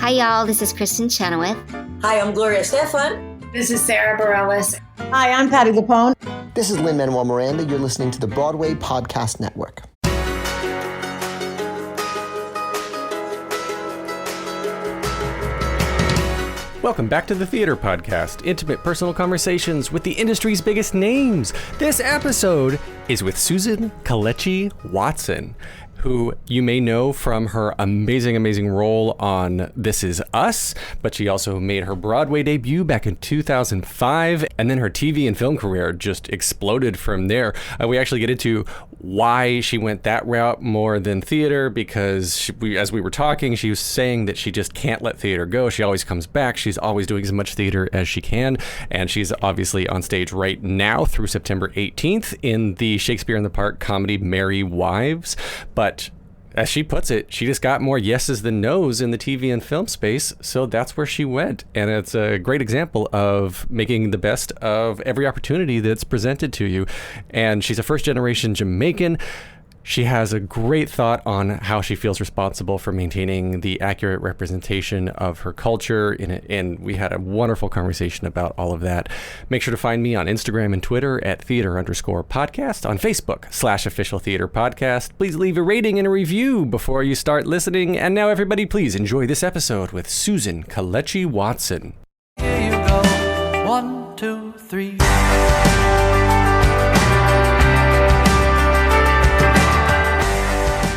Hi, y'all. This is Kristen Chenoweth. Hi, I'm Gloria Stefan. This is Sarah Bareilles. Hi, I'm Patty Lapone. This is Lin-Manuel Miranda. You're listening to the Broadway Podcast Network. Welcome back to the Theater Podcast, intimate personal conversations with the industry's biggest names. This episode is with Susan Kelechi Watson, who you may know from her amazing role on This Is Us, but she also made her Broadway debut back in 2005, and then her TV and film career just exploded from there. We actually get into why she went that route more than theater, because as we were talking, she was saying that she just can't let theater go. She always comes back. She's always doing as much theater as she can, and she's obviously on stage right now through September 18th in the Shakespeare in the Park comedy Merry Wives. But as she puts it, she just got more yeses than nos in the TV and film space, so that's where she went. And it's a great example of making the best of every opportunity that's presented to you. And she's a first-generation Jamaican. She has a great thought on how she feels responsible for maintaining the accurate representation of her culture, and we had a wonderful conversation about all of that. Make sure to find me on Instagram and Twitter at theater_podcast, on Facebook /official theater podcast. Please leave a rating and a review before you start listening. And now, everybody, please enjoy this episode with Susan Kelechi Watson. Here you go. 1, 2, 3.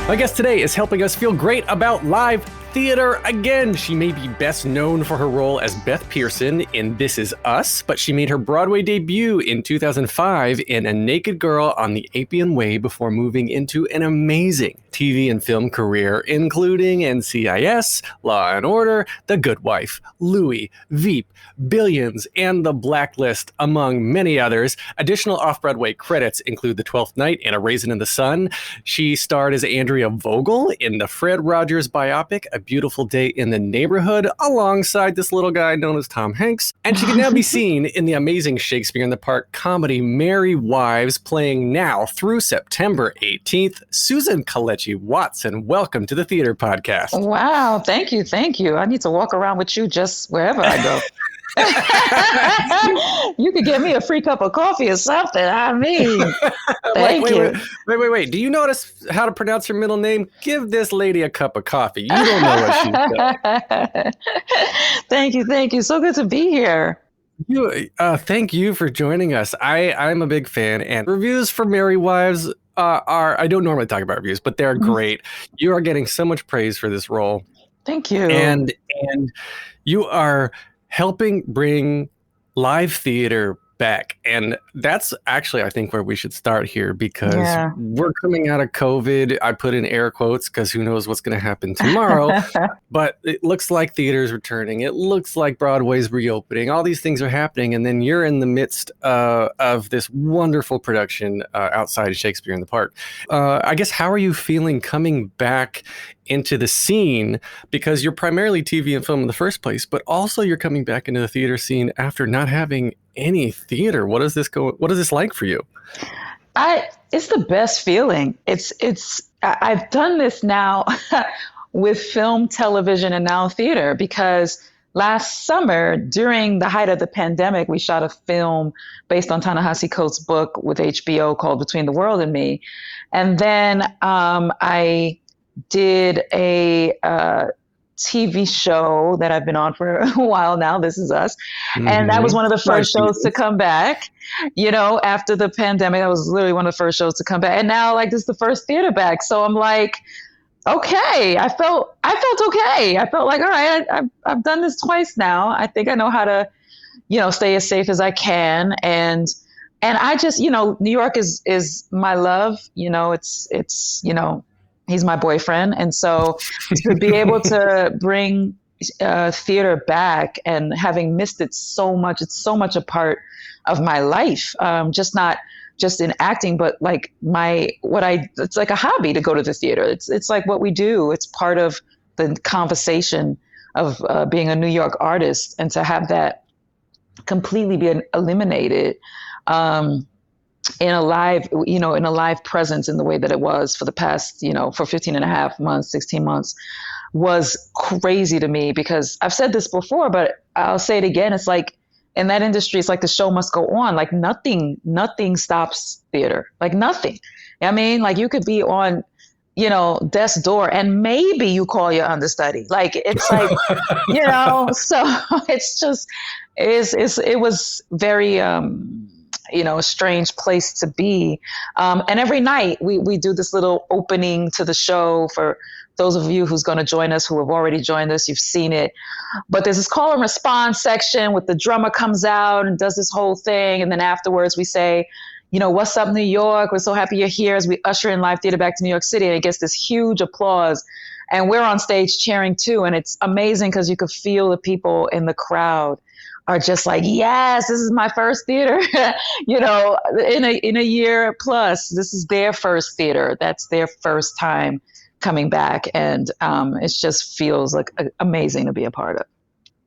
My guest today is helping us feel great about live theater again. She may be best known for her role as Beth Pearson in This Is Us, but she made her Broadway debut in 2005 in A Naked Girl on the Appian Way before moving into an amazing TV and film career, including NCIS, Law and Order, The Good Wife, Louie, Veep, Billions, and The Blacklist, among many others. Additional off-Broadway credits include The Twelfth Night and A Raisin in the Sun. She starred as Andrea Vogel in the Fred Rogers biopic, A Beautiful Day in the Neighborhood, alongside this little guy known as Tom Hanks. And she can now be seen in the amazing Shakespeare in the Park comedy Merry Wives, playing now through September 18th. Susan Kelechi Watson, welcome to the Theater Podcast. Wow, thank you. I need to walk around with you just wherever I go. You could get me a free cup of coffee or something. I mean, thank you. Wait. Do you notice how to pronounce her middle name? Give this lady a cup of coffee. You don't know what she's done. Thank you. So good to be here. Thank you for joining us. I'm a big fan, and reviews for Merry Wives I don't normally talk about reviews, but they're great. You are getting so much praise for this role. Thank you. And you are helping bring live theater back. And that's actually, I think, where we should start here, because we're coming out of COVID. I put in air quotes because who knows what's going to happen tomorrow. But it looks like theater's returning. It looks like Broadway's reopening. All these things are happening. And then you're in the midst of this wonderful production outside of Shakespeare in the Park. I guess, how are you feeling coming back into the scene, because you're primarily TV and film in the first place, but also you're coming back into the theater scene after not having any theater? What is this like for you? It's the best feeling. I've done this now with film, television, and now theater, because last summer, during the height of the pandemic, we shot a film based on Ta-Nehisi Coates' book with HBO called Between the World and Me. And then I did a TV show that I've been on for a while now, This Is Us. Mm-hmm. And that was one of the first shows to come back, after the pandemic. That was literally one of the first shows to come back. And now, this is the first theater back. So I'm like, okay, I felt okay. I felt like, all right, I've done this twice now. I think I know how to, stay as safe as I can. And I just, New York is my love. It's he's my boyfriend. And so to be able to bring theater back, and having missed it so much, it's so much a part of my life, not just in acting, but it's like a hobby to go to the theater. It's like what we do. It's part of the conversation of being a New York artist, and to have that completely be eliminated in a live presence in the way that it was for the past, for 15 and a half months, 16 months. was crazy to me, because I've said this before, but I'll say it again. It's like in that industry, it's like the show must go on. Like nothing stops theater, like nothing. I mean, like you could be on, death's door and maybe you call your understudy. Like, it's like, so it was very, a strange place to be. And every night we do this little opening to the show. For those of you who's going to join us, who have already joined us, you've seen it. But there's this call and response section with the drummer comes out and does this whole thing. And then afterwards we say, what's up, New York? We're so happy you're here, as we usher in live theater back to New York City. And it gets this huge applause. And we're on stage cheering too. And it's amazing because you could feel the people in the crowd are just like, yes, this is my first theater, in a year plus. This is their first theater. That's their first time coming back. And it just feels like amazing to be a part of.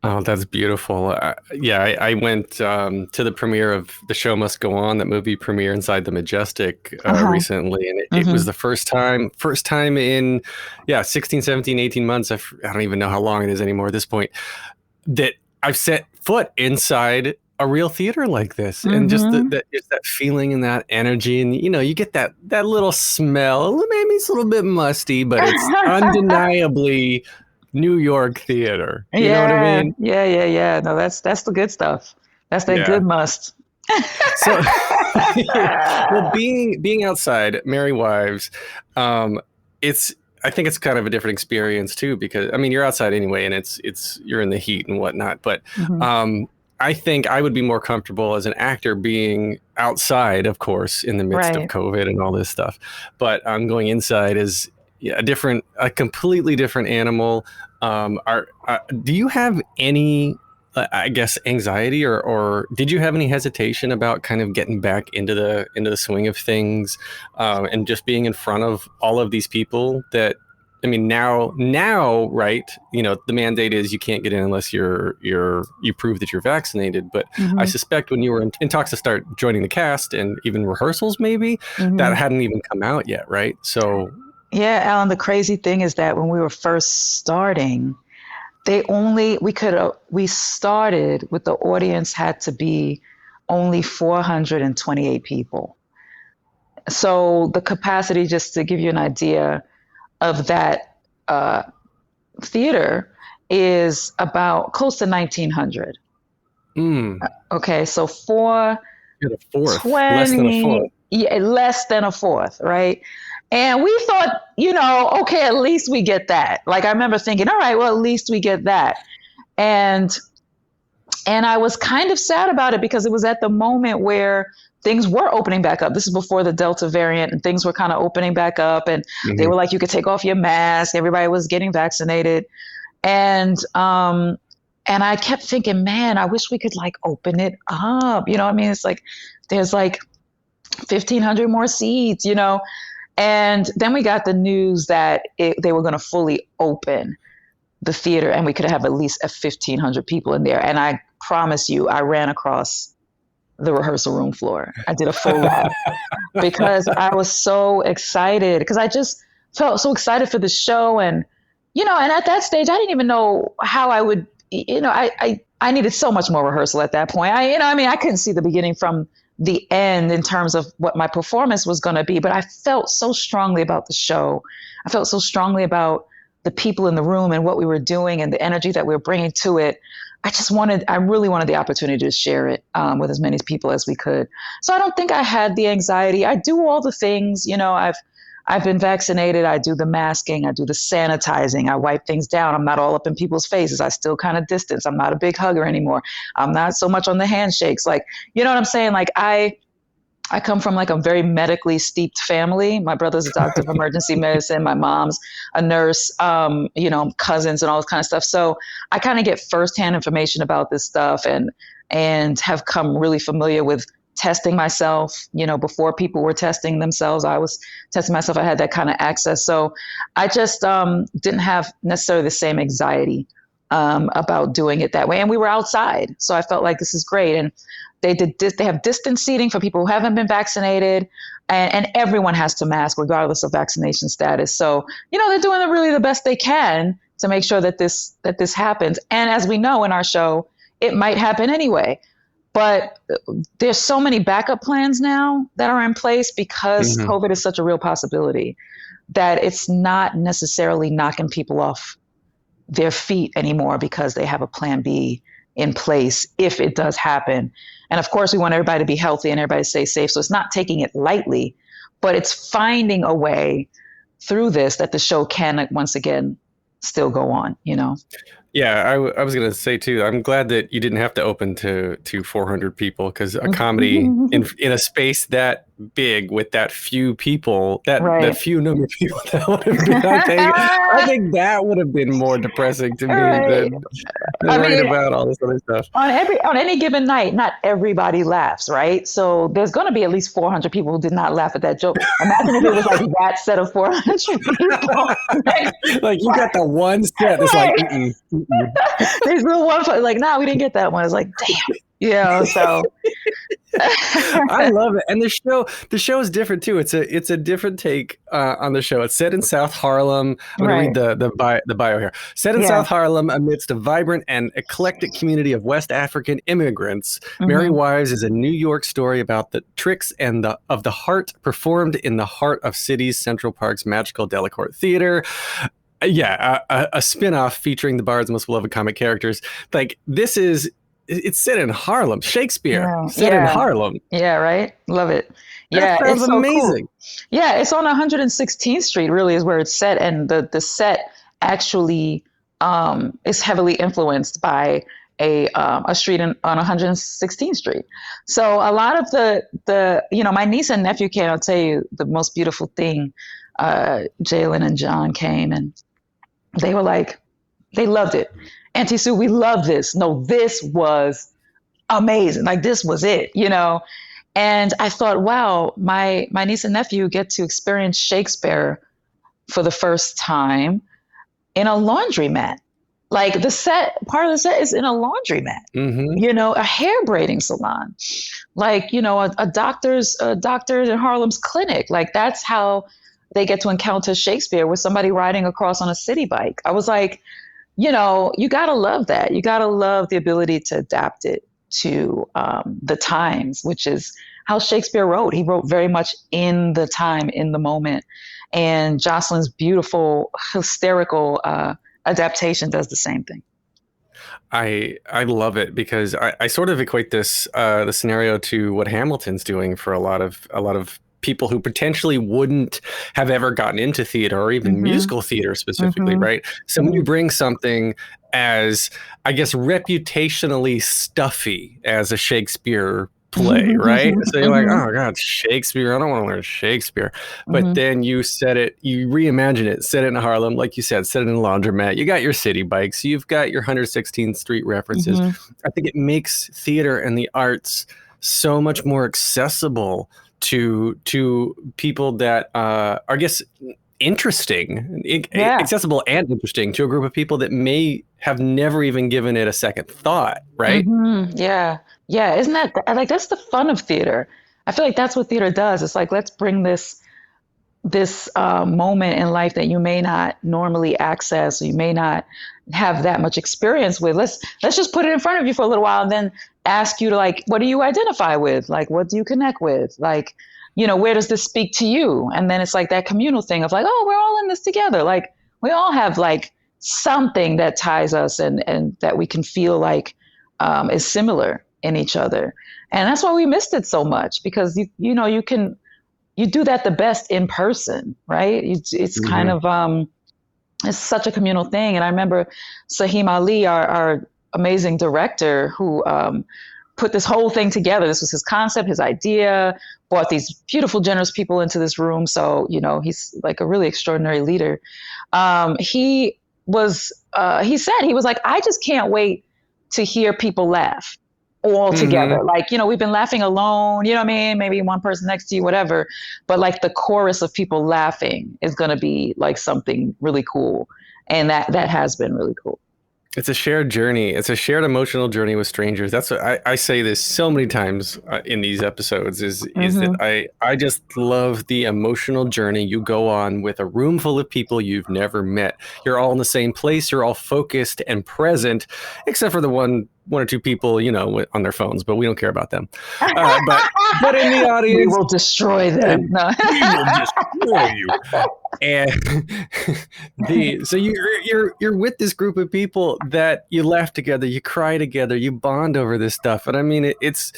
Oh, that's beautiful. I went to the premiere of The Show Must Go On, that movie premiere inside the Majestic recently. And it was the first time in 16, 17, 18 months. I don't even know how long it is anymore at this point, that I've set foot inside a real theater like this. And just that feeling and that energy. And, you get that little smell. Maybe it's a little bit musty, but it's undeniably New York theater. You know what I mean? Yeah. No, that's the good stuff. That's that good must. So, well, being outside, Merry Wives, I think it's kind of a different experience too, because you're outside anyway, and it's you're in the heat and whatnot. But I think I would be more comfortable as an actor being outside, of course, in the midst of COVID and all this stuff. But going inside is a completely different animal. Do you have any, I guess, anxiety or did you have any hesitation about kind of getting back into the swing of things, and just being in front of all of these people that, now, right? The mandate is you can't get in unless you prove that you're vaccinated. But I suspect when you were in talks to start joining the cast and even rehearsals, maybe that hadn't even come out yet, right? So. Yeah, Alan, the crazy thing is that when we were first starting, we started with the audience had to be only 428 people. So the capacity, just to give you an idea of that theater, is about close to 1,900. Okay, so less than a fourth. Yeah, less than a fourth, right? And we thought, okay, at least we get that. Like, I remember thinking, all right, well, at least we get that. And I was kind of sad about it, because it was at the moment where things were opening back up. This is before the Delta variant, and things were kind of opening back up, and they were like, you could take off your mask. Everybody was getting vaccinated. And I kept thinking, man, I wish we could like open it up. It's like, there's like 1,500 more seats, And then we got the news that they were going to fully open the theater, and we could have at least 1,500 people in there. And I promise you, I ran across the rehearsal room floor. I did a full lap because I was so excited, because I just felt so excited for the show. And, and at that stage, I didn't even know how I would, I needed so much more rehearsal at that point. I couldn't see the beginning from the end in terms of what my performance was going to be, but I felt so strongly about the show. I felt so strongly about the people in the room and what we were doing and the energy that we were bringing to it. I really wanted the opportunity to share it with as many people as we could. So I don't think I had the anxiety. I do all the things, I've been vaccinated. I do the masking. I do the sanitizing. I wipe things down. I'm not all up in people's faces. I still kind of distance. I'm not a big hugger anymore. I'm not so much on the handshakes. Like, you know what I'm saying? Like, I come from like a very medically steeped family. My brother's a doctor of emergency medicine. My mom's a nurse, cousins and all this kind of stuff. So I kind of get firsthand information about this stuff, and have come really familiar with testing myself, before people were testing themselves. I was testing myself. I had that kind of access. So I just didn't have necessarily the same anxiety about doing it that way. And we were outside. So I felt like this is great. And they have distance seating for people who haven't been vaccinated, and everyone has to mask regardless of vaccination status. So, they're doing really the best they can to make sure that this happens. And as we know in our show, it might happen anyway. But there's so many backup plans now that are in place because COVID is such a real possibility that it's not necessarily knocking people off their feet anymore because they have a plan B in place if it does happen. And of course, we want everybody to be healthy and everybody to stay safe. So it's not taking it lightly, but it's finding a way through this that the show can once again still go on, you know? Yeah, I was going to say too, I'm glad that you didn't have to open to 400 people, because a comedy in a space that big with that few people, that few number of people, that would have been, I think that would have been more depressing to me than worried about all this other stuff. On any given night, not everybody laughs, right? So there's going to be at least 400 people who did not laugh at that joke. Imagine if it was like that set of 400 people. Like you got the one set that's like, there's real one, like, nah, we didn't get that one. It's like, damn. Yeah, so I love it, and the show is different too. It's a different take on the show. It's set in South Harlem. I'm going to read the bio here. Set in South Harlem amidst a vibrant and eclectic community of West African immigrants. Mary Wives is a New York story about the tricks and of the heart performed in the heart of city's Central Park's magical Delacorte Theater. Yeah, a spin-off featuring the Bard's most beloved comic characters. Like it's set in Harlem. Shakespeare set in Harlem. Yeah, right. Love it. That sounds it's so amazing. Cool. Yeah, it's on 116th Street. Really, is where it's set, and the set actually is heavily influenced by a street on 116th Street. So a lot of the my niece and nephew came. I'll tell you the most beautiful thing. Jalen and John came, and they were like, they loved it. Auntie Sue, we love this. No, this was amazing. Like, this was it, you know? And I thought, wow, my niece and nephew get to experience Shakespeare for the first time in a laundromat. Like, part of the set is in a laundromat, you know, a hair braiding salon, like, you know, a doctor's in Harlem's clinic. Like, that's how they get to encounter Shakespeare, with somebody riding across on a city bike. I was like, you know, you got to love that. You got to love the ability to adapt it to the times, which is how Shakespeare wrote. He wrote very much in the time, in the moment. And Jocelyn's beautiful, hysterical adaptation does the same thing. I love it, because I sort of equate this the scenario to what Hamilton's doing for a lot of people who potentially wouldn't have ever gotten into theater, or even musical theater specifically, right? So when you bring something as, I guess, reputationally stuffy as a Shakespeare play, right? So you're like, oh God, Shakespeare, I don't want to learn Shakespeare. But then you reimagine it, set it in Harlem, like you said, set it in a laundromat. You got your city bikes, you've got your 116th Street references. I think it makes theater and the arts so much more accessible to people that are, I guess, interesting, accessible and interesting to a group of people that may have never even given it a second thought, right? Yeah. Isn't that, like, that's the fun of theater. I feel like that's what theater does. It's like, let's bring this moment in life that you may not normally access, or you may not have that much experience with. Let's just put it in front of you for a little while, and then ask you to, like, what do you identify with? Like, what do you connect with? Like, you know, where does this speak to you? And then it's like that communal thing of like, oh, we're all in this together. Like, we all have like something that ties us and that we can feel like is similar in each other. And that's why we missed it so much, because you do that the best in person, right? It's kind of, it's such a communal thing. And I remember Sahim Ali, our amazing director, who put this whole thing together. This was his concept, his idea, brought these beautiful, generous people into this room. So, you know, he's like a really extraordinary leader. He said, he was like, I just can't wait to hear people laugh all together. Like, you know, we've been laughing alone, you know what I mean? Maybe one person next to you, whatever. But like the chorus of people laughing is going to be like something really cool. And that has been really cool. It's a shared journey. It's a shared emotional journey with strangers. That's what I say this so many times in these episodes is that I just love the emotional journey you go on with a room full of people you've never met. You're all in the same place. You're all focused and present, except for the one or two people, on their phones, but we don't care about them. But in the audience, we will destroy them. No. We will destroy you. And so you're with this group of people that you laugh together, you cry together, you bond over this stuff. And I mean, it's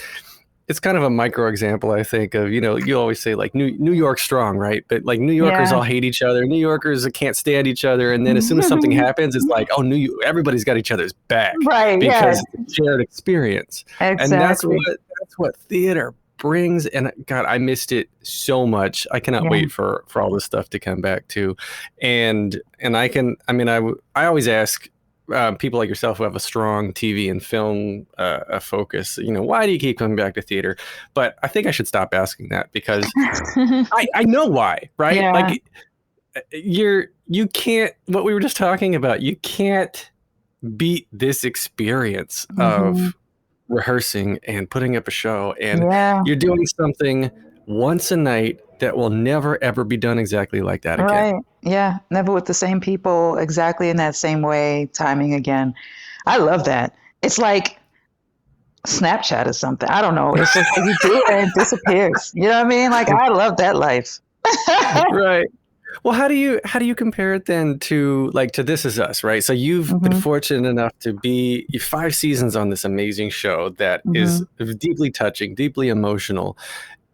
kind of a micro example, I think, of, you always say like New York strong, right? But like New Yorkers all hate each other. New Yorkers can't stand each other. And then as soon as something happens, it's like, oh, everybody's got each other's back. Right. Because it's a shared experience. Exactly. And that's what theater brings. And God, I missed it so much. I cannot wait for all this stuff to come back too. And I always ask people like yourself who have a strong TV and film focus, why do you keep coming back to theater? But I think I should stop asking that because I know why, right? Yeah. Like you can't, what we were just talking about, you can't beat this experience of rehearsing and putting up a show, and you're doing something once a night that will never ever be done exactly like that again. Right. Yeah. Never with the same people exactly in that same way, timing again. I love that. It's like Snapchat or something. I don't know. It's just like you do it and it disappears. You know what I mean? Like, I love that life. Right. Well, how do you compare it then to This Is Us, right? So you've been fortunate enough to be 5 seasons on this amazing show that is deeply touching, deeply emotional.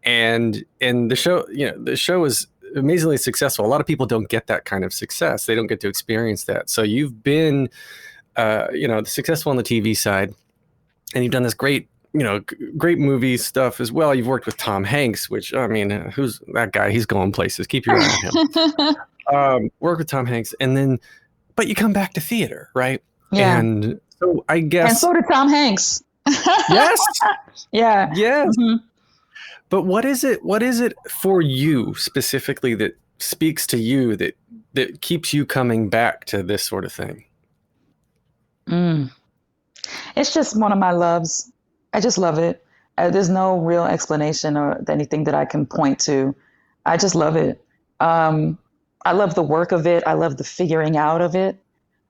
And the show is amazingly successful. A lot of people don't get that kind of success. They don't get to experience that. So you've been, successful on the TV side, and you've done this great movie stuff as well. You've worked with Tom Hanks, which, I mean, who's that guy? He's going places. Keep your eye on him. Work with Tom Hanks, but you come back to theater, right? Yeah. And so I guess. And so did Tom Hanks. Yes. Yeah. Yes. Mm-hmm. But what is it for you specifically that speaks to you that keeps you coming back to this sort of thing? It's just one of my loves. I just love it. There's no real explanation or anything that I can point to. I just love it. I love the work of it. I love the figuring out of it.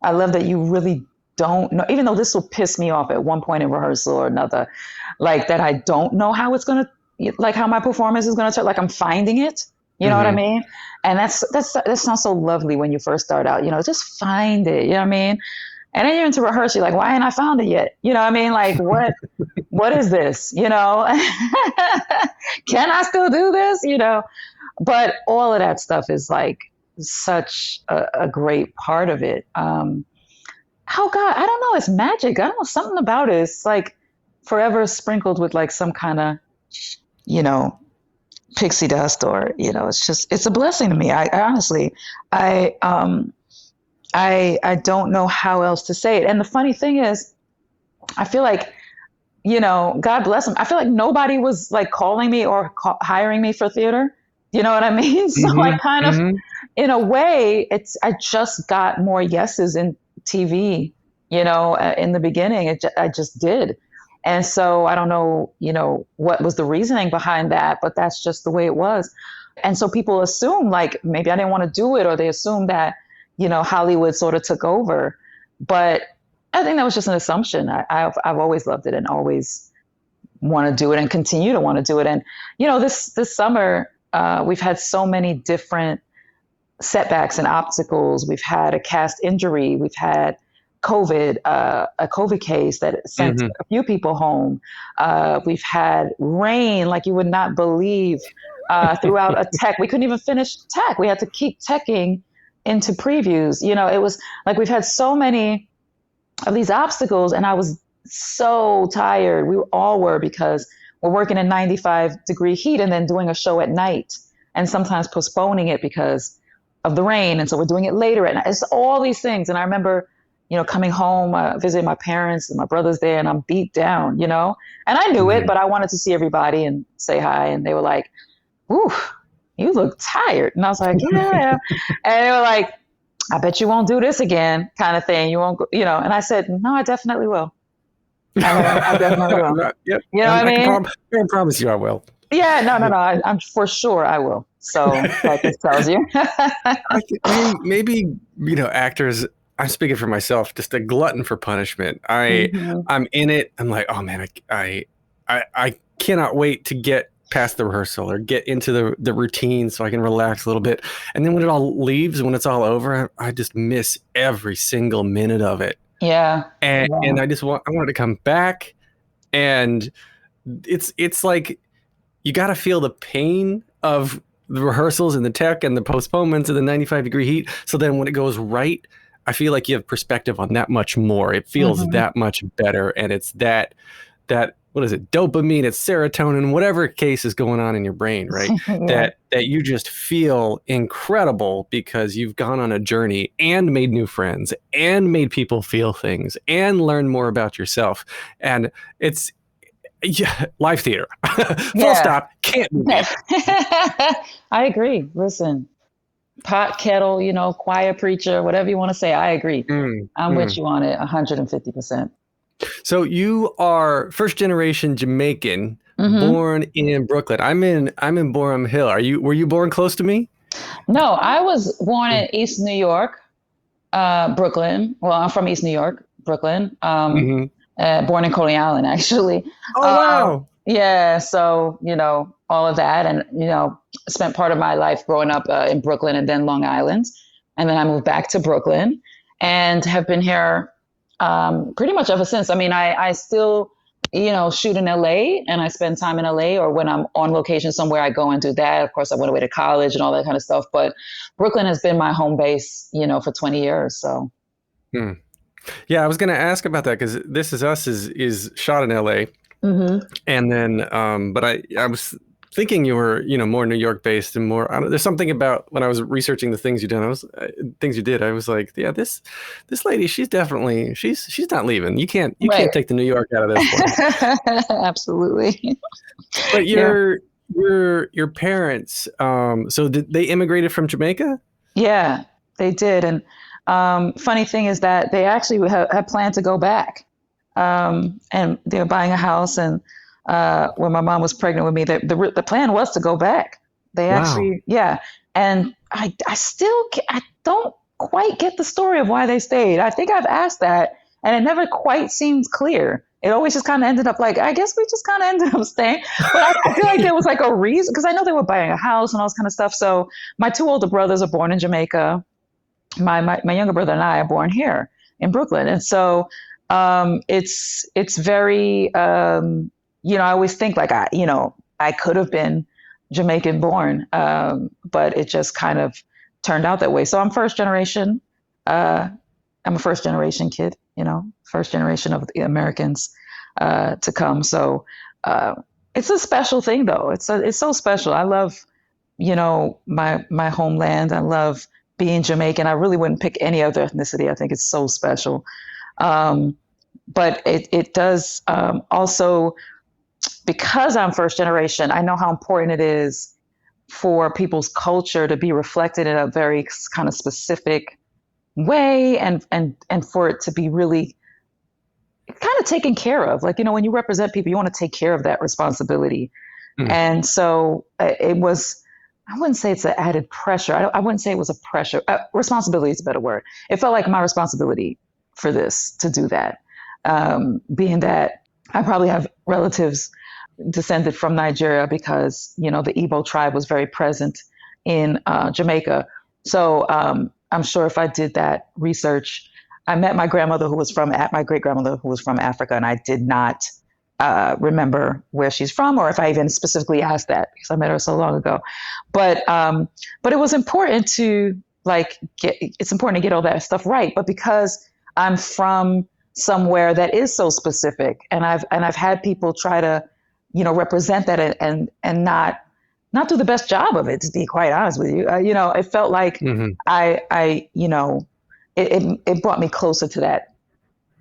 I love that you really don't know, even though this will piss me off at one point in rehearsal or another, like that I don't know how it's going to, like how my performance is going to turn, like I'm finding it, you know what I mean? And that sounds so lovely when you first start out, just find it, you know what I mean? And then you're into rehearsal, you're like, why ain't I found it yet? You know what I mean? Like, what is this? Can I still do this? But all of that stuff is like such a great part of it. God, I don't know. It's magic. I don't know. Something about it. It's like forever sprinkled with like some kind of, pixie dust or, it's a blessing to me. I honestly, I don't know how else to say it. And the funny thing is, I feel like, God bless him. I feel like nobody was like calling me or hiring me for theater. You know what I mean? So I kind of, in a way, I just got more yeses in TV, in the beginning. I just did. And so I don't know, what was the reasoning behind that, but that's just the way it was. And so people assume like maybe I didn't want to do it, or they assume that, Hollywood sort of took over. But I think that was just an assumption. I've always loved it and always want to do it and continue to want to do it. And, this summer, we've had so many different setbacks and obstacles. We've had a cast injury. We've had COVID, a COVID case that sent a few people home. We've had rain like you would not believe throughout a tech. We couldn't even finish tech. We had to keep teching into previews. It was like we've had so many of these obstacles, and I was so tired. We all were, because we're working in 95-degree heat and then doing a show at night and sometimes postponing it because of the rain. And so we're doing it later at night. It's all these things. And I remember coming home, visiting my parents and my brother's there, and I'm beat down, and I knew it, but I wanted to see everybody and say hi. And they were like, "Ooh, you look tired." And I was like, "Yeah." And they were like, I bet you won't do this again, kind of thing. You won't, And I said, no, I definitely will. I definitely will. Yep. You know what I mean? I can promise you I will. Yeah, no. I'm for sure I will. So that just tells you. maybe actors. I'm speaking for myself. Just a glutton for punishment. I'm in it. I'm like, oh man, I cannot wait to get past the rehearsal or get into the routine so I can relax a little bit. And then when it all leaves, when it's all over, I just miss every single minute of it. Yeah. And I wanted to come back, and it's like you got to feel the pain of the rehearsals and the tech and the postponements and the 95-degree heat. So then when it goes right, I feel like you have perspective on that much more. It feels that much better. And it's that what is it? Dopamine, it's serotonin, whatever case is going on in your brain, right? Yeah. That you just feel incredible because you've gone on a journey and made new friends and made people feel things and learn more about yourself. And it's live theater. Full stop. Can't be beat. I agree. Listen, pot, kettle, choir preacher, whatever you want to say. I agree. I'm with you on it 150%. So you are first generation Jamaican, born in Brooklyn. I'm in Boerum Hill. Were you born close to me? No, I was born in East New York, Brooklyn. Well, I'm from East New York, Brooklyn. Born in Coney Island, actually. Oh, wow. Yeah. So, all of that. And, spent part of my life growing up in Brooklyn and then Long Island. And then I moved back to Brooklyn and have been here pretty much ever since. I mean, I still, shoot in LA and I spend time in LA, or when I'm on location somewhere, I go and do that. Of course, I went away to college and all that kind of stuff. But Brooklyn has been my home base, for 20 years. So. Yeah, I was going to ask about that because This Is Us is shot in LA. And then, but I was thinking you were, more New York based and more. There's something about when I was researching the things you did. I was like, yeah, this lady, she's definitely she's not leaving. You can't take the New York out of this one. Absolutely. But your parents, so they immigrated from Jamaica? Yeah, they did, and funny thing is that they actually had planned to go back, and they were buying a house, and when my mom was pregnant with me, the plan was to go back. They actually, and I don't quite get the story of why they stayed. I think I've asked that, and it never quite seems clear. It always just kind of ended up like, I guess we just kind of ended up staying. But I feel like there was like a reason, because I know they were buying a house and all this kind of stuff. So my two older brothers are born in Jamaica. My younger brother and I are born here in Brooklyn. And so it's very, I always think like, I could have been Jamaican born, but it just kind of turned out that way. So I'm first generation. I'm a first generation kid, first generation of the Americans to come. So it's a special thing, though. It's so special. I love, my homeland. I love being Jamaican. I really wouldn't pick any other ethnicity. I think it's so special. But it does also, because I'm first generation, I know how important it is for people's culture to be reflected in a very kind of specific way, and for it to be really kind of taken care of. Like, when you represent people, you want to take care of that responsibility. And so it was, I wouldn't say it's an added pressure. I wouldn't say it was a pressure. Responsibility is a better word. It felt like my responsibility for this, to do that. Being that I probably have relatives descended from Nigeria because, the Igbo tribe was very present in Jamaica. So I'm sure if I did that research, I met my grandmother my great grandmother who was from Africa, and I did not remember where she's from, or if I even specifically asked that because I met her so long ago. But it was important to it's important to get all that stuff right. But because I'm from somewhere that is so specific, and I've had people try to, represent that and not do the best job of it, to be quite honest with you. It felt like it brought me closer to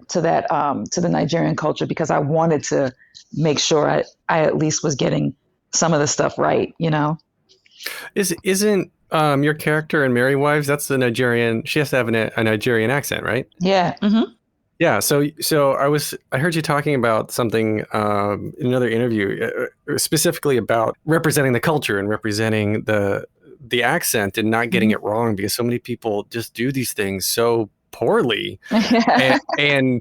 the Nigerian culture, because I wanted to make sure I at least was getting some of the stuff right, Isn't Your character in Merry Wives, that's the Nigerian. She has to have a Nigerian accent, right? Yeah. Mm-hmm. Yeah. So I heard you talking about something in another interview, specifically about representing the culture and representing the accent and not getting it wrong, because so many people just do these things so poorly. And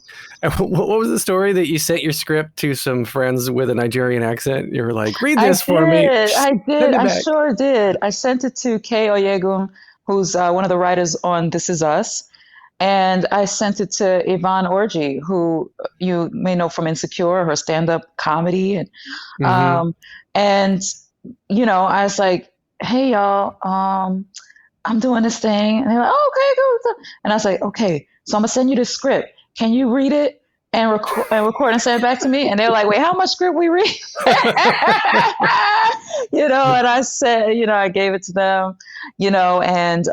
what was the story that you sent your script to some friends with a Nigerian accent? You were like, read this for me. I did. Send it I back. sure did. I sent it to Kay Oyegun, who's one of the writers on This Is Us. And I sent it to Yvonne Orji, who you may know from Insecure, her stand-up comedy. And you know, I was like, hey, y'all, I'm doing this thing. And they're like, oh, okay, go. And I was like, okay, so I'm going to send you the script. Can you read it and record and send it back to me? And they're like, wait, how much script we read? You know, and I said, you know, I gave it to them, you know, and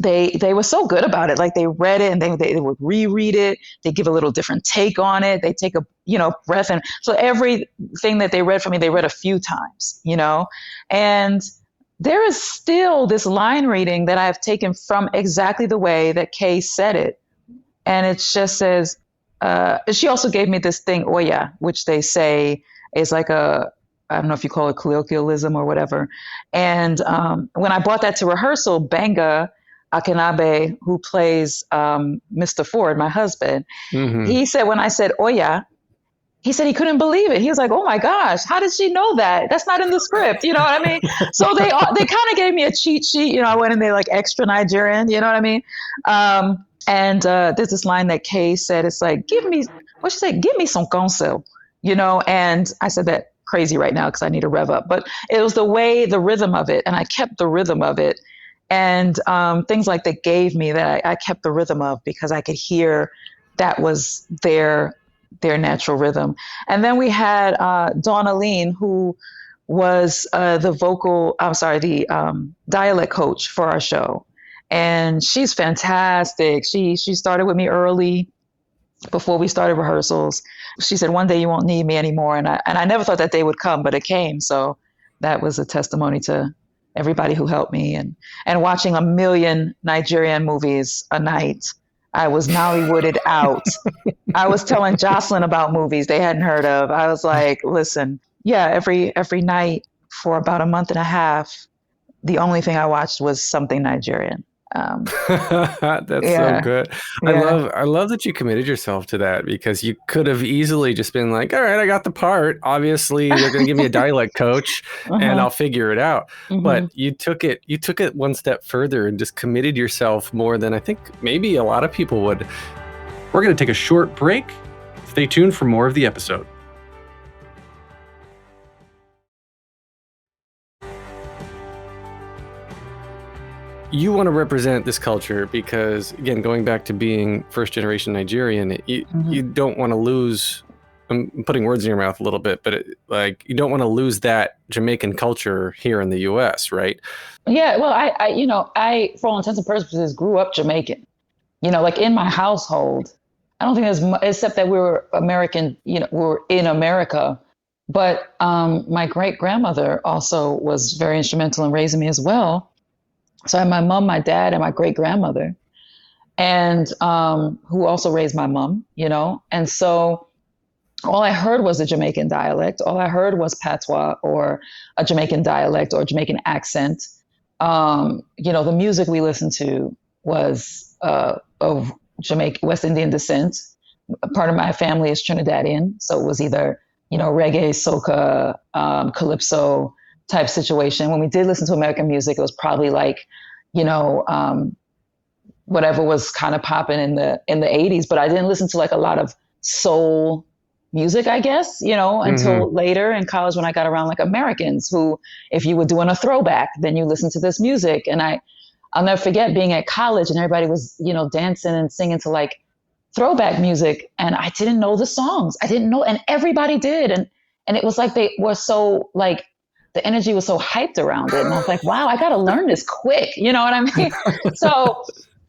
they were so good about it. Like they read it and they would reread it. They give a little different take on it. They take a, you know, breath. And so everything that they read for me, they read a few times, you know, and there is still this line reading that I've taken from exactly the way that Kay said it. And it just says, she also gave me this thing, Oya, which they say is like I don't know if you call it colloquialism or whatever. And when I brought that to rehearsal, Benga Akinabe, who plays Mr. Ford, my husband, he said, when I said Oya, he said he couldn't believe it. He was like, oh my gosh, how did she know that? That's not in the script. You know what I mean? So they kind of gave me a cheat sheet. You know, I went in there like extra Nigerian, you know what I mean? And there's this line that Kay said, it's like, give me some counsel, you know? And I said that crazy right now because I need to rev up, but it was the rhythm of it. And I kept the rhythm of it. And things like that gave me that I kept the rhythm of, because I could hear that was their natural rhythm. And then we had Dawn Aline, who was the dialect coach for our show. And she's fantastic. She started with me early before we started rehearsals. She said, one day you won't need me anymore. And I never thought that day would come, but it came. So that was a testimony to everybody who helped me, and watching 1 million Nigerian movies a night. I was Nollywooded out. I was telling Jocelyn about movies they hadn't heard of. I was like, listen, yeah, every night for about a month and a half, the only thing I watched was something Nigerian. That's so good. Yeah. I love that you committed yourself to that, because you could have easily just been like, all right, I got the part. Obviously, they're going to give me a dialect coach and I'll figure it out. But you took it one step further and just committed yourself more than I think maybe a lot of people would. We're going to take a short break. Stay tuned for more of the episode. You want to represent this culture because, again, going back to being first generation Nigerian, you don't want to lose. I'm putting words in your mouth a little bit, but you don't want to lose that Jamaican culture here in the U.S., right? Yeah. Well, I for all intents and purposes grew up Jamaican. You know, like in my household, I don't think there's except that we were American. You know, we were in America. But my great grandmother also was very instrumental in raising me as well. So I had my mom, my dad, and my great grandmother, and who also raised my mom, you know. And so all I heard was a Jamaican dialect. All I heard was patois or a Jamaican dialect or Jamaican accent. You know, the music we listened to was of Jamaican, West Indian descent. Part of my family is Trinidadian, so it was either, you know, reggae, soca, calypso type situation. When we did listen to American music, it was probably like, you know, whatever was kind of popping in the 80s, but I didn't listen to like a lot of soul music, I guess, you know, until later in college when I got around like Americans who, if you were doing a throwback, then you listen to this music. And I'll never forget being at college and everybody was, you know, dancing and singing to like throwback music. And I didn't know the songs. I didn't know, and everybody did. And it was like, they were so like, the energy was so hyped around it. And I was like, wow, I got to learn this quick. You know what I mean? So,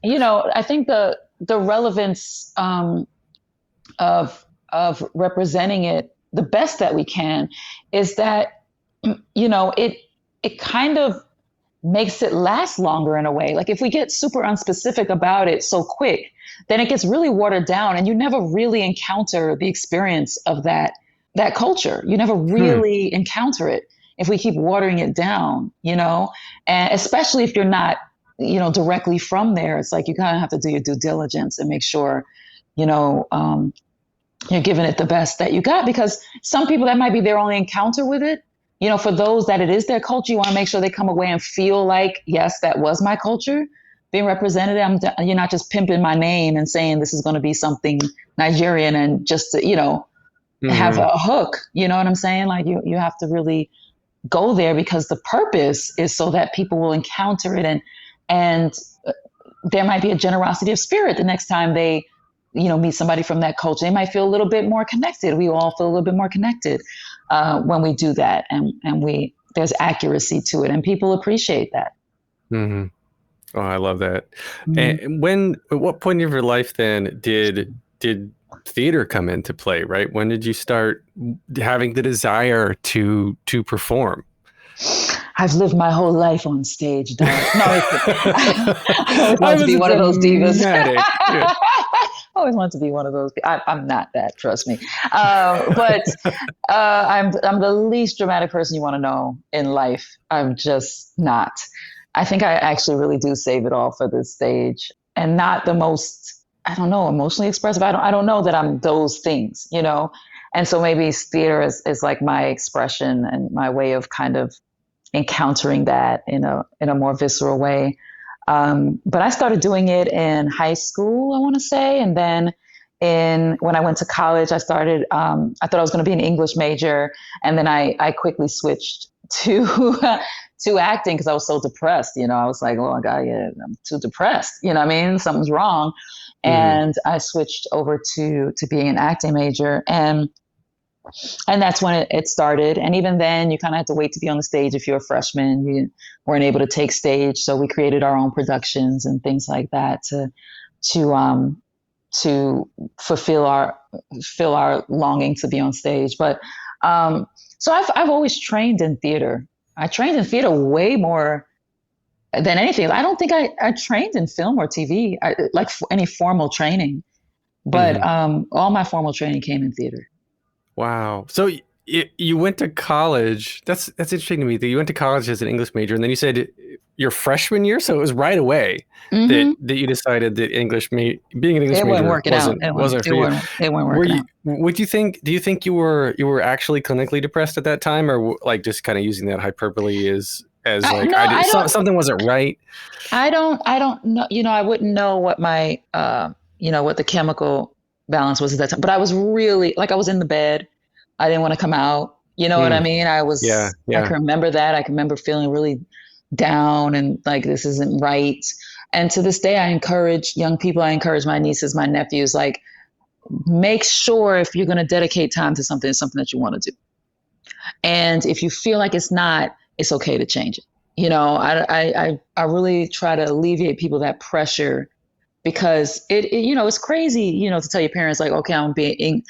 you know, I think the relevance of representing it the best that we can is that, you know, it kind of makes it last longer in a way. Like if we get super unspecific about it so quick, then it gets really watered down and you never really encounter the experience of that culture. You never really encounter it if we keep watering it down, and especially if you're not, directly from there. It's like you kind of have to do your due diligence and make sure, you're giving it the best that you got, because some people, that might be their only encounter with it. For those that it is their culture, you want to make sure they come away and feel like, yes, that was my culture being represented. You're not just pimping my name and saying this is going to be something Nigerian and just to, have a hook. You know what I'm saying? Like you have to really go there, because the purpose is so that people will encounter it, and there might be a generosity of spirit the next time they meet somebody from that culture. They might feel a little bit more connected. We all feel a little bit more connected when we do that, and there's accuracy to it, and people appreciate that. Mm-hmm. Oh, I love that. Mm-hmm. And at what point of your life then did theater come into play, right? When did you start having the desire to perform? I've lived my whole life on stage, Doc. No, I always wanted to be one of those divas. Yeah. I always wanted to be one of those. I'm not that, trust me. But I'm the least dramatic person you want to know in life. I'm just not. I think I actually really do save it all for the stage, and not the most, I don't know, emotionally expressive. I don't know that I'm those things, And so maybe theater is like my expression and my way of kind of encountering that in a more visceral way. But I started doing it in high school, I want to say. And then when I went to college, I started, I thought I was going to be an English major. And then I quickly switched to acting because I was so depressed. I was like, oh my God, yeah, I'm too depressed. You know what I mean? Something's wrong. And I switched over to being an acting major. And that's when it started. And even then, you kind of had to wait to be on the stage. If you're a freshman, you weren't able to take stage. So we created our own productions and things like that to fulfill our longing to be on stage. But so I've always trained in theater. I trained in theater way more than anything. I don't think I trained in film or TV, like any formal training. But all my formal training came in theater. Wow. So you went to college. That's interesting to me that you went to college as an English major, and then you said your freshman year. So it was right away that you decided that being an English major wasn't for you. It wasn't working out. Do you think you were actually clinically depressed at that time, or like just kind of using that hyperbole as something wasn't right? I don't know. I wouldn't know what my what the chemical balance was at that time. But I was really, like, I was in the bed. I didn't want to come out. You know what I mean? I was, I can remember that. I can remember feeling really down and like, this isn't right. And to this day, I encourage young people. I encourage my nieces, my nephews, like, make sure if you're going to dedicate time to something, it's something that you want to do. And if you feel like it's not, it's okay to change it. I really try to alleviate people that pressure, because it's crazy, to tell your parents like, okay, I'm being,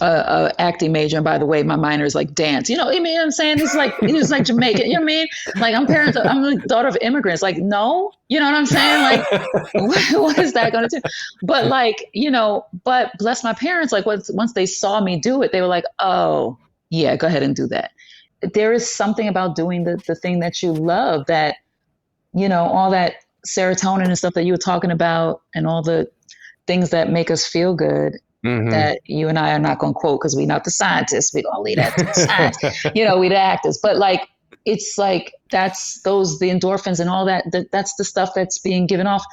acting major. And by the way, my minor is like dance, I mean, I'm saying it's like Jamaican, you know what I mean? Like I'm the daughter of immigrants. Like, no, you know what I'm saying? Like, what is that going to do? But like, but bless my parents. Like once they saw me do it, they were like, oh yeah, go ahead and do that. There is something about doing the thing that you love that, all that serotonin and stuff that you were talking about and all the things that make us feel good that you and I are not going to quote because we're not the scientists. We're going to leave that to the science. We the actors. But like, it's like that's the endorphins and all that. That's the stuff that's being given off.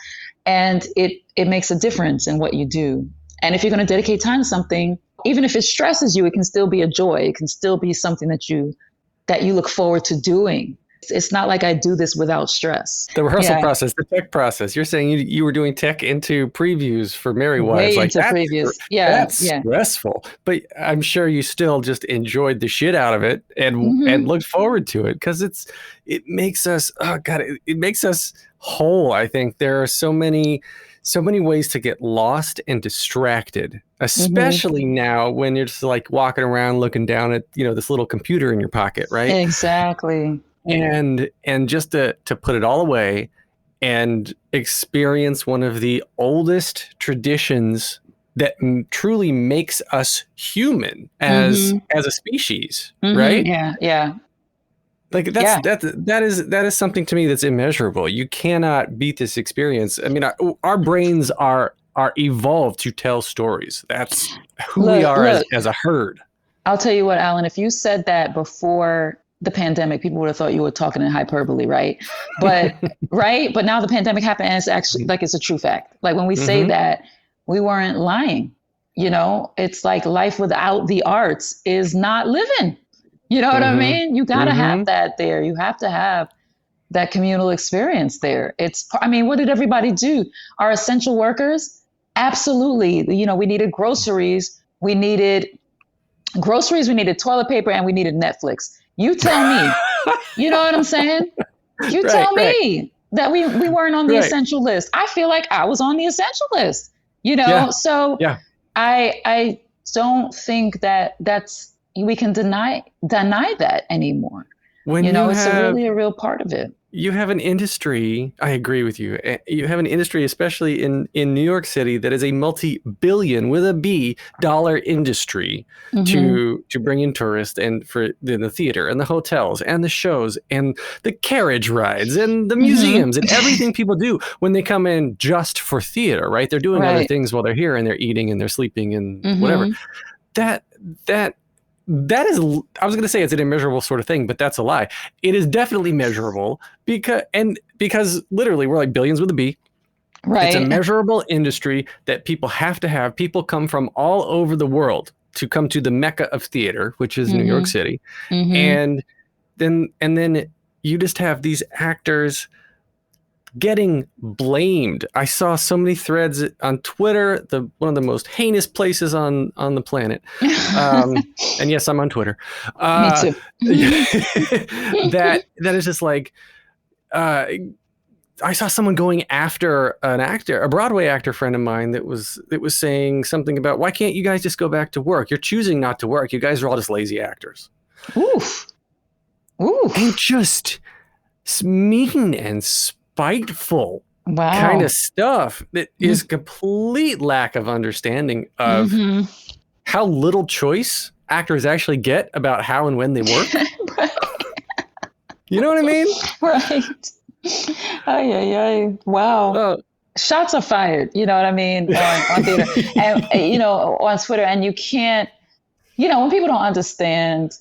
And it makes a difference in what you do. And if you're going to dedicate time to something, even if it stresses you, it can still be a joy. It can still be something that you look forward to doing. It's not like I do this without stress. The rehearsal process, the tech process. You're saying you were doing tech into previews for Mary Wives. Way into previews. Yeah. That's stressful. But I'm sure you still just enjoyed the shit out of it and looked forward to it, because it makes us, it makes us whole. I think there are so many ways to get lost and distracted, especially now when you're just like walking around looking down at, this little computer in your pocket, right? Exactly. and just to put it all away and experience one of the oldest traditions that truly makes us human as a species, right? Yeah. Like that is something to me that's immeasurable. You cannot beat this experience. I mean, our brains are evolved to tell stories. That's who we are as a herd. I'll tell you what, Alan, if you said that before the pandemic, people would have thought you were talking in hyperbole, right? But right. But now the pandemic happened and it's actually like it's a true fact. Like when we say that, we weren't lying. You know, it's like life without the arts is not living. You know what I mean? You got to have that there. You have to have that communal experience there. What did everybody do? Our essential workers? Absolutely. You know, we needed groceries. We needed toilet paper, and we needed Netflix. You tell me. You know what I'm saying? You tell me that we weren't on the essential list. I feel like I was on the essential list, you know? I don't think we can deny that anymore. It's really a real part of it. You have an industry, I agree with you. You have an industry, especially in New York City, that is a multi-billion with a B dollar industry to bring in tourists and for the theater and the hotels and the shows and the carriage rides and the museums and everything people do when they come in just for theater, right? They're doing other things while they're here and they're eating and they're sleeping and whatever. That is, I was going to say it's an immeasurable sort of thing, but that's a lie. It is definitely measurable because literally we're like billions with a B. Right. It's a measurable industry that people have to have. People come from all over the world to come to the Mecca of theater, which is New York City. And then you just have these actors getting blamed. I saw so many threads on Twitter, one of the most heinous places on the planet. And yes, I'm on Twitter. Me too. that is just like, I saw someone going after an actor, a Broadway actor friend of mine that was saying something about, why can't you guys just go back to work? You're choosing not to work. You guys are all just lazy actors. Oof. And just mean and spiteful kind of stuff that is complete lack of understanding of how little choice actors actually get about how and when they work. You know what I mean? Right. Wow. Shots are fired. You know what I mean? On theater and, on Twitter. And you can't, when people don't understand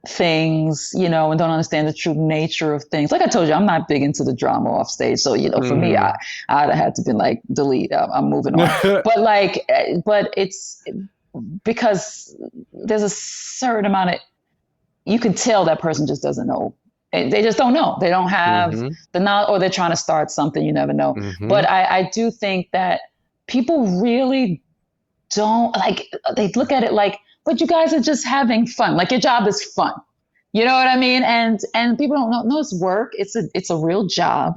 things, and don't understand the true nature of things. Like I told you, I'm not big into the drama off stage. So, for me, I'd have had to been like, delete, I'm moving on. but it's because there's a certain amount of, you can tell that person just doesn't know. They just don't know. They don't have the knowledge, or they're trying to start something. You never know. But I do think that people really don't they look at it like, but you guys are just having fun. Like your job is fun. You know what I mean? And people don't know. No, it's work. It's a real job.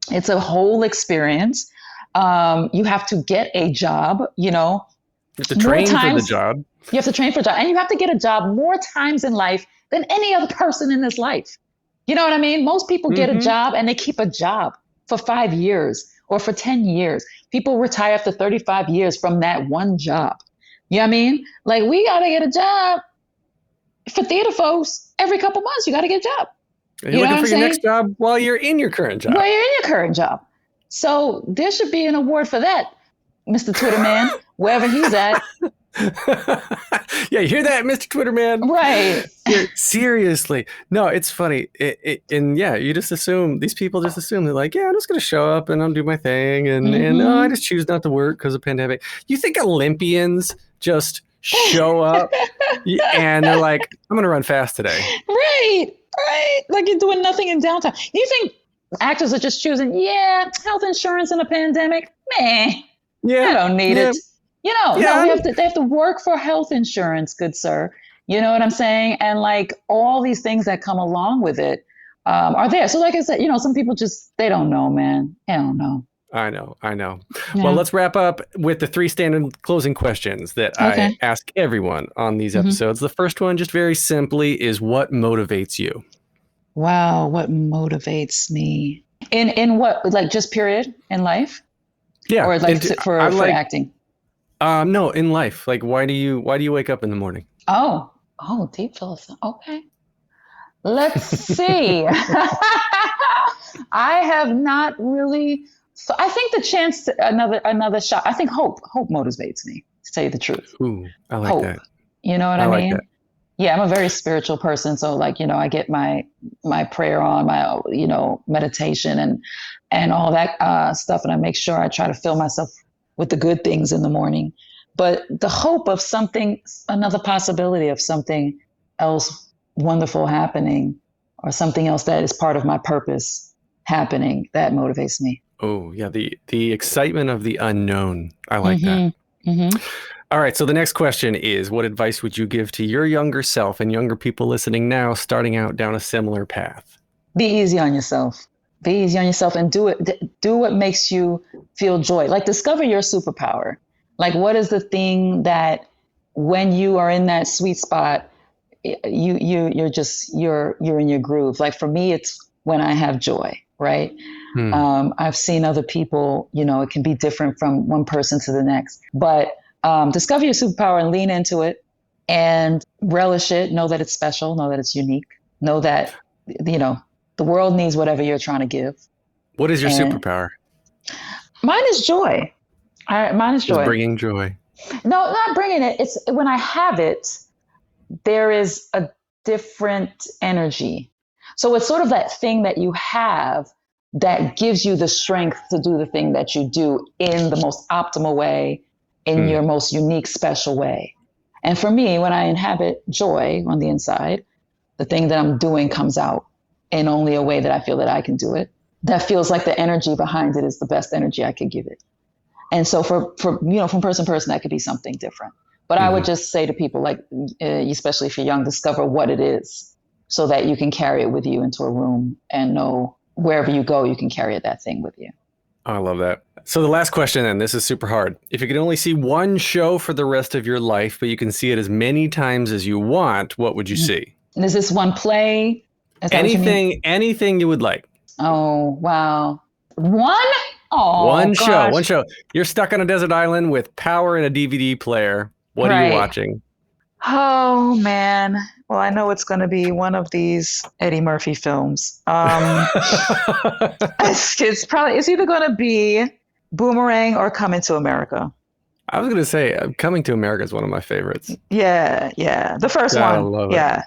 It's a whole experience. You have to get a job, You have to train for the job. You have to train for a job. And you have to get a job more times in life than any other person in this life. You know what I mean? Most people get a job and they keep a job for 5 years or for 10 years. People retire after 35 years from that one job. You know what I mean? Like, we got to get a job. For theater folks, every couple months, you got to get a job. You're looking for your next job while you're in your current job. So there should be an award for that, Mr. Twitter man, wherever he's at. Yeah, you hear that, Mr. Twitter man? Right. Seriously. No, it's funny. You just assume, these people just assume they're like, yeah, I'm just going to show up and I'll do my thing. And I just choose not to work because of pandemic. You think Olympians just show up and they're like, I'm going to run fast today. Right. Like you're doing nothing in downtime. You think actors are just choosing, health insurance in a pandemic? Meh. Yeah. I don't need it. No, they have to work for health insurance, good sir. You know what I'm saying? And like all these things that come along with it are there. So like I said, some people just, they don't know, man. They don't know. I know. Yeah. Well, let's wrap up with the 3 standard closing questions that I ask everyone on these episodes. The first one, just very simply, is what motivates you? Wow, what motivates me? In what, like just period in life? Yeah. Or like for acting? No, in life. Like, why do you wake up in the morning? Oh, deep philosophy. Okay. Let's see. I have not really. So I think the chance to another shot. I think hope motivates me, to tell you the truth. Ooh, I like Hope. that. You know what I like mean? that. Yeah, I'm a very spiritual person. So like, I get my prayer on, my, meditation and all that stuff. And I make sure I try to fill myself with the good things in the morning. But the hope of something, another possibility of something else wonderful happening, or something else that is part of my purpose happening, that motivates me. Oh, yeah. The excitement of the unknown. I like that. Mm-hmm. All right. So the next question is, what advice would you give to your younger self and younger people listening now, starting out down a similar path? Be easy on yourself. Be easy on yourself and do it. Do what makes you feel joy. Like, discover your superpower. Like, what is the thing that when you are in that sweet spot, you're in your groove. Like, for me, it's when I have joy, right? I've seen other people, it can be different from one person to the next, but discover your superpower and lean into it and relish it. Know that it's special. Know that it's unique. Know that, the world needs whatever you're trying to give. What is your superpower? Mine is joy. Mine is joy. Just bringing joy. No, not bringing it. It's when I have it, there is a different energy. So it's sort of that thing that you have that gives you the strength to do the thing that you do in the most optimal way, in your most unique, special way. And for me, when I inhabit joy on the inside, the thing that I'm doing comes out in only a way that I feel that I can do it. That feels like the energy behind it is the best energy I could give it. And so from person to person, that could be something different. But I would just say to people, like, especially if you're young, discover what it is so that you can carry it with you into a room and know wherever you go, you can carry that thing with you. I love that. So the last question then, this is super hard. If you could only see one show for the rest of your life, but you can see it as many times as you want, what would you see? And is this one play? Anything you would like. Oh, wow. One? Oh, one gosh. show. You're stuck on a desert island with power and a DVD player. What are you watching? Oh, man. Well, I know it's going to be one of these Eddie Murphy films. It's either going to be Boomerang or Coming to America. I was going to say Coming to America is one of my favorites. Yeah. The first one. I love it.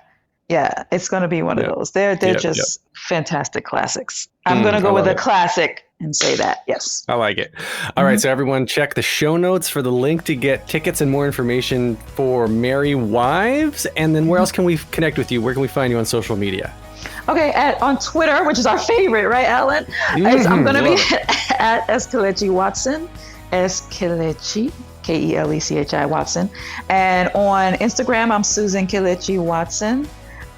Yeah. It's going to be one of those. They're just fantastic classics. I'm going to go with a classic and say that. Yes. I like it. All right. So everyone check the show notes for the link to get tickets and more information for Merry Wives. And then where else can we connect with you? Where can we find you on social media? Okay. On Twitter, which is our favorite, right, Alan? I'm going to be at Kelechi Watson, Kelechi, Kelechi Watson. And on Instagram, I'm Susan Kelechi Watson.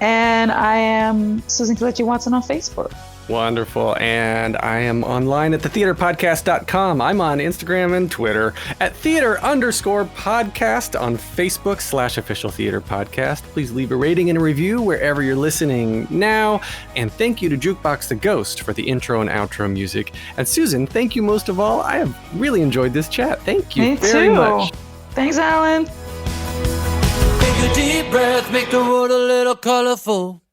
And I am Susan Kelechi Watson on Facebook. Wonderful. And I am online at thetheaterpodcast.com. I'm on Instagram and Twitter at theater_podcast, on Facebook /official theater podcast. Please leave a rating and a review wherever you're listening now. And thank you to Jukebox the Ghost for the intro and outro music. And Susan, thank you most of all. I have really enjoyed this chat. Thank you very much. Thanks, Alan. Take a deep breath, make the world a little colorful.